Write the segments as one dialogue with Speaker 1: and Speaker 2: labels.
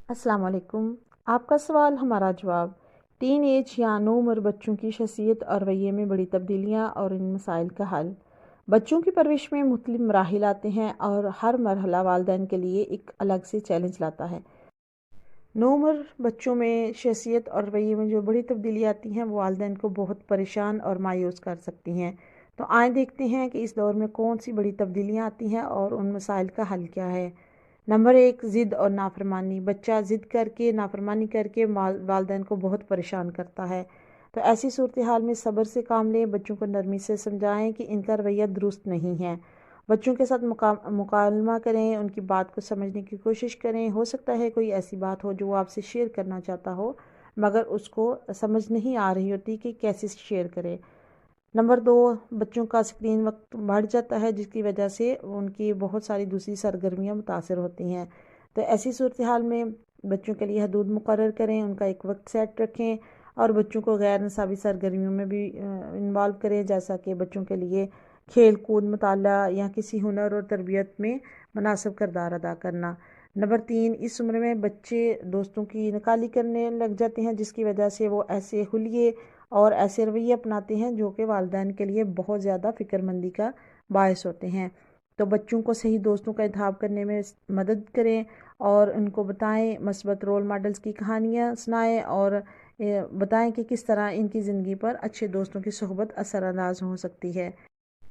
Speaker 1: السلام علیکم۔ آپ کا سوال ہمارا جواب۔ ٹین ایج یا نوعمر بچوں کی شخصیت اور رویے میں بڑی تبدیلیاں اور ان مسائل کا حل۔ بچوں کی پرورش میں مختلف مراحل آتے ہیں اور ہر مرحلہ والدین کے لیے ایک الگ سے چیلنج لاتا ہے۔ نوعمر بچوں میں شخصیت اور رویے میں جو بڑی تبدیلیاں آتی ہیں وہ والدین کو بہت پریشان اور مایوس کر سکتی ہیں۔ تو آئیں دیکھتے ہیں کہ اس دور میں کون سی بڑی تبدیلیاں آتی ہیں اور ان مسائل کا حل کیا ہے۔ نمبر 1، ضد اور نافرمانی۔ بچہ ضد کر کے نافرمانی کر کے والدین کو بہت پریشان کرتا ہے۔ تو ایسی صورتحال میں صبر سے کام لیں، بچوں کو نرمی سے سمجھائیں کہ ان کا رویہ درست نہیں ہے۔ بچوں کے ساتھ مکالمہ کریں، ان کی بات کو سمجھنے کی کوشش کریں۔ ہو سکتا ہے کوئی ایسی بات ہو جو وہ آپ سے شیئر کرنا چاہتا ہو مگر اس کو سمجھ نہیں آ رہی ہوتی کہ کیسے شیئر کرے۔ نمبر 2، بچوں کا اسکرین وقت بڑھ جاتا ہے جس کی وجہ سے ان کی بہت ساری دوسری سرگرمیاں متاثر ہوتی ہیں۔ تو ایسی صورتحال میں بچوں کے لیے حدود مقرر کریں، ان کا ایک وقت سیٹ رکھیں اور بچوں کو غیر نصابی سرگرمیوں میں بھی انوالو کریں، جیسا کہ بچوں کے لیے کھیل کود، مطالعہ یا کسی ہنر اور تربیت میں مناسب کردار ادا کرنا۔ نمبر 3، اس عمر میں بچے دوستوں کی نکالی کرنے لگ جاتے ہیں جس کی وجہ سے وہ ایسے حلیے اور ایسے رویے اپناتے ہیں جو کہ والدین کے لیے بہت زیادہ فکر مندی کا باعث ہوتے ہیں۔ تو بچوں کو صحیح دوستوں کا انتخاب کرنے میں مدد کریں اور ان کو بتائیں، مثبت رول ماڈلز کی کہانیاں سنائیں اور بتائیں کہ کس طرح ان کی زندگی پر اچھے دوستوں کی صحبت اثر انداز ہو سکتی ہے۔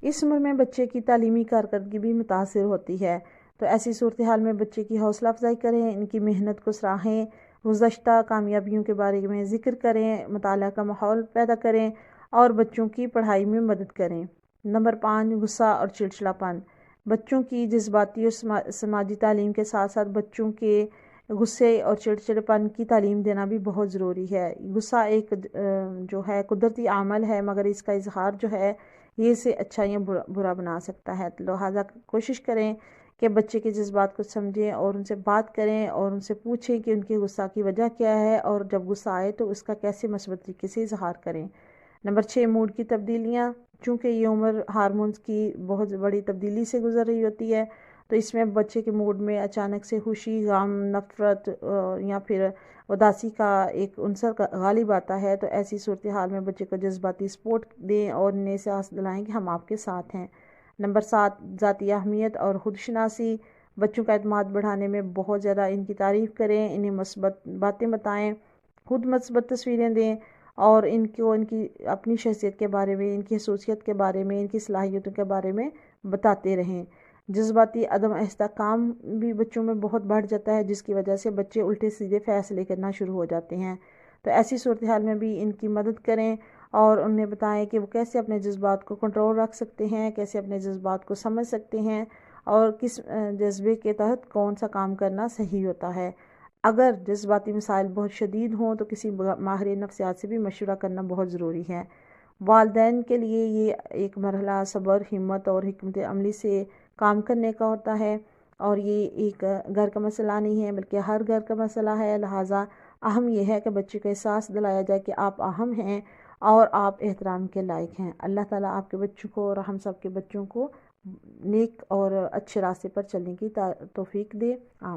Speaker 1: اس عمر میں بچے کی تعلیمی کارکردگی بھی متاثر ہوتی ہے، تو ایسی صورتحال میں بچے کی حوصلہ افزائی کریں، ان کی محنت کو سراہیں، گزشتہ کامیابیوں کے بارے میں ذکر کریں، مطالعہ کا ماحول پیدا کریں اور بچوں کی پڑھائی میں مدد کریں۔ نمبر 5، غصہ اور چڑچڑاپن۔ بچوں کی جذباتی اور سماجی تعلیم کے ساتھ ساتھ بچوں کے غصے اور چڑچڑاپن کی تعلیم دینا بھی بہت ضروری ہے۔ غصہ ایک جو ہے قدرتی عمل ہے مگر اس کا اظہار جو ہے یہ اسے اچھا یا برا بنا سکتا ہے۔ لہٰذا کوشش کریں کہ بچے کے جذبات کو سمجھیں اور ان سے بات کریں اور ان سے پوچھیں کہ ان کے غصہ کی وجہ کیا ہے اور جب غصہ آئے تو اس کا کیسے مثبت طریقے سے اظہار کریں۔ نمبر 6، موڈ کی تبدیلیاں۔ چونکہ یہ عمر ہارمونز کی بہت بڑی تبدیلی سے گزر رہی ہوتی ہے تو اس میں بچے کے موڈ میں اچانک سے خوشی، غم، نفرت یا پھر اداسی کا ایک عنصر غالب آتا ہے۔ تو ایسی صورتحال میں بچے کو جذباتی سپورٹ دیں اور انہیں احساس دلائیں کہ ہم آپ کے ساتھ ہیں۔ نمبر 7، ذاتی اہمیت اور خود شناسی۔ بچوں کا اعتماد بڑھانے میں بہت زیادہ ان کی تعریف کریں، انہیں مثبت باتیں بتائیں، خود مثبت تصویریں دیں اور ان کی اپنی شخصیت کے بارے میں، ان کی خصوصیت کے بارے میں، ان کی صلاحیتوں کے بارے میں بتاتے رہیں۔ جذباتی عدم استحکام بھی بچوں میں بہت بڑھ جاتا ہے جس کی وجہ سے بچے الٹے سیدھے فیصلے کرنا شروع ہو جاتے ہیں۔ تو ایسی صورتحال میں بھی ان کی مدد کریں اور انہیں بتائیں کہ وہ کیسے اپنے جذبات کو کنٹرول رکھ سکتے ہیں، کیسے اپنے جذبات کو سمجھ سکتے ہیں اور کس جذبے کے تحت کون سا کام کرنا صحیح ہوتا ہے۔ اگر جذباتی مسائل بہت شدید ہوں تو کسی ماہر نفسیات سے بھی مشورہ کرنا بہت ضروری ہے۔ والدین کے لیے یہ ایک مرحلہ صبر، ہمت اور حکمت عملی سے کام کرنے کا ہوتا ہے اور یہ ایک گھر کا مسئلہ نہیں ہے بلکہ ہر گھر کا مسئلہ ہے۔ لہٰذا اہم یہ ہے کہ بچے کو احساس دلایا جائے کہ آپ اہم ہیں اور آپ احترام کے لائق ہیں۔ اللہ تعالیٰ آپ کے بچوں کو اور ہم سب کے بچوں کو نیک اور اچھے راستے پر چلنے کی توفیق دے۔ آمین۔